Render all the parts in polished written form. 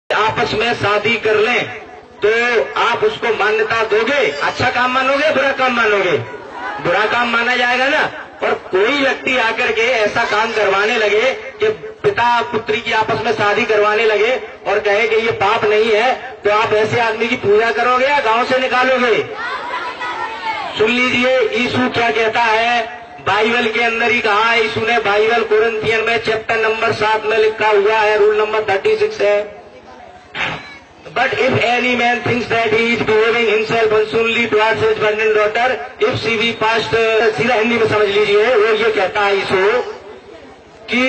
आपस में शादी कर लें तो आप उसको मान्यता दोगे? अच्छा काम मानोगे, बुरा काम मानोगे? बुरा काम माना जाएगा ना। और कोई व्यक्ति आकर के ऐसा काम करवाने लगे कि पिता पुत्री की आपस में शादी करवाने लगे और कहे कि ये पाप नहीं है, तो आप ऐसे आदमी की पूजा करोगे या गांव से निकालोगे? सुन लीजिए यीशु क्या कहता है, बाइबल के अंदर ही कहा है यीशु ने। बाइबल कुरिन्थियन में चैप्टर नंबर 7 में लिखा हुआ है, रूल नंबर 36 है, But if any man thinks that he is behaving himself unseemly towards his virgin daughter, if she be past, सीधा हिंदी में समझ लीजिए, वो ये कहता है यीशु कि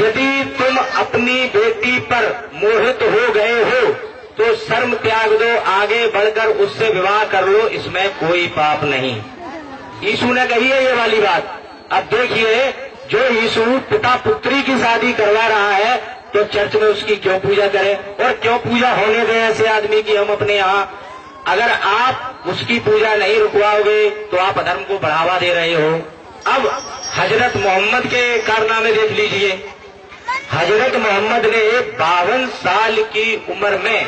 यदि तुम अपनी बेटी पर मोहित हो गए हो तो शर्म त्याग दो, आगे बढ़कर उससे विवाह कर लो, इसमें कोई पाप नहीं। यीशु ने कही है ये वाली बात। अब देखिए, जो यीशु पिता पुत्री की शादी करवा रहा है तो चर्च में उसकी क्यों पूजा करें और क्यों पूजा होने दें ऐसे आदमी की हम अपने यहाँ? अगर आप उसकी पूजा नहीं रुकवाओगे तो आप अधर्म को बढ़ावा दे रहे हो। अब हजरत मोहम्मद के कारनामे देख लीजिए। हजरत मोहम्मद ने 52 साल की उम्र में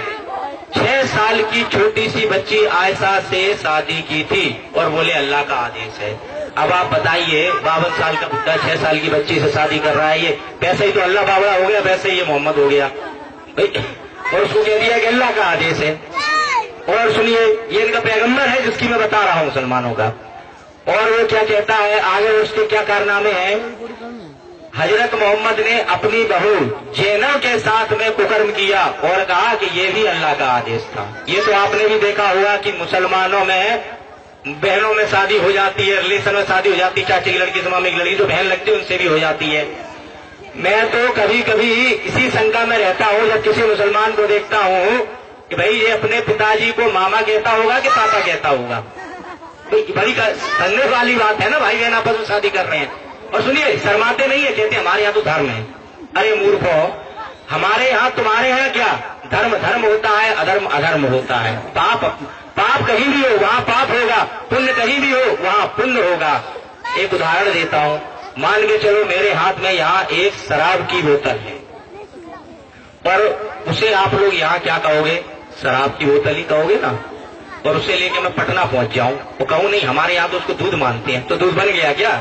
6 साल की छोटी सी बच्ची आयशा से शादी की थी और बोले अल्लाह का आदेश है। अब आप बताइए, 52 साल का बुढ़ा 6 साल की बच्ची से शादी कर रहा है, ये वैसे ही तो अल्लाह बाबा हो गया, वैसे ही ये मोहम्मद हो गया। और उसको कह दिया कि अल्लाह का आदेश है। और सुनिए, ये इनका पैगंबर है जिसकी मैं बता रहा हूं मुसलमानों का। और वो क्या कहता है आगे, उसके क्या कारनामे हैं। हजरत मोहम्मद ने अपनी बहू जैनब के साथ में कुकर्म किया और कहा कि ये भी अल्लाह का आदेश था। ये तो आपने भी देखा होगा कि मुसलमानों में बहनों में शादी हो जाती है, रिलेशन में शादी हो जाती है, चाची की लड़की से मामी की लड़की जो बहन लगती है उनसे भी हो जाती है। मैं तो कभी कभी इसी शंका में रहता हूँ जब किसी मुसलमान को देखता हूँ कि भाई ये अपने पिताजी को मामा कहता होगा कि पापा कहता होगा। बड़ी करने वाली बात है ना, भाई बहन आपस में शादी कर रहे हैं। और सुनिए, शर्माते नहीं है, कहते हमारे यहाँ तो धर्म है। अरे मूर्खो, हमारे यहाँ तुम्हारे यहाँ क्या धर्म धर्म होता है, अधर्म अधर्म होता है। पाप कहीं भी हो वहाँ पाप होगा, पुण्य कहीं भी हो वहाँ पुण्य होगा। एक उदाहरण देता हूँ, मान के चलो मेरे हाथ में यहाँ एक शराब की बोतल है और उसे आप लोग यहाँ क्या कहोगे? शराब की बोतल ही कहोगे ना। और उसे लेके मैं पटना पहुंच जाऊं तो कहूं नहीं हमारे यहाँ तो उसको दूध मानते हैं, तो दूध बन गया क्या?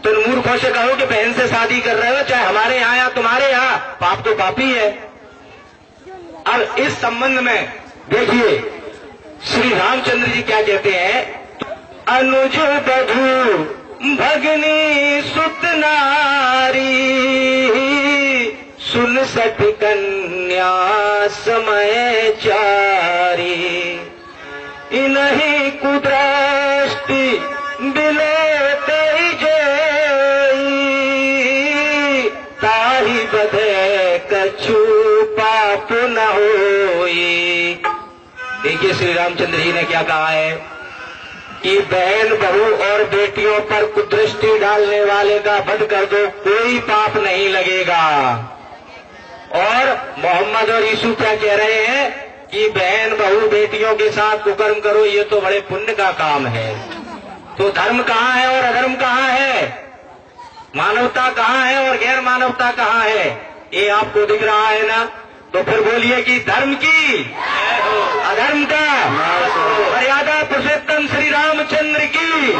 तो मूर्खों से कहो कि बहन से शादी कर रहे हो, चाहे हमारे यहाँ या तुम्हारे यहाँ, पाप तो पाप ही है। अब इस संबंध में देखिए श्री रामचंद्र जी क्या कहते हैं, अनुज बधू भगनी सुत नारी, सुन सठ कन्या समय चारी, इन्हीं कुदृष्टि बिलोते जई, ताहि बधे कछु पाप न होई। देखिए श्री रामचंद्र जी ने क्या कहा है कि बहन बहू और बेटियों पर कुदृष्टि डालने वाले का वध कर दो, कोई पाप नहीं लगेगा। और मोहम्मद और यीशु क्या कह रहे हैं कि बहन बहू बेटियों के साथ कुकर्म करो, ये तो बड़े पुण्य का काम है। तो धर्म कहाँ है और अधर्म कहाँ है? मानवता कहाँ है और गैर मानवता कहाँ है? ये आपको दिख रहा है ना। तो फिर बोलिए कि धर्म की, अधर्म का, मर्यादा पुरुषोत्तम श्री रामचंद्र की।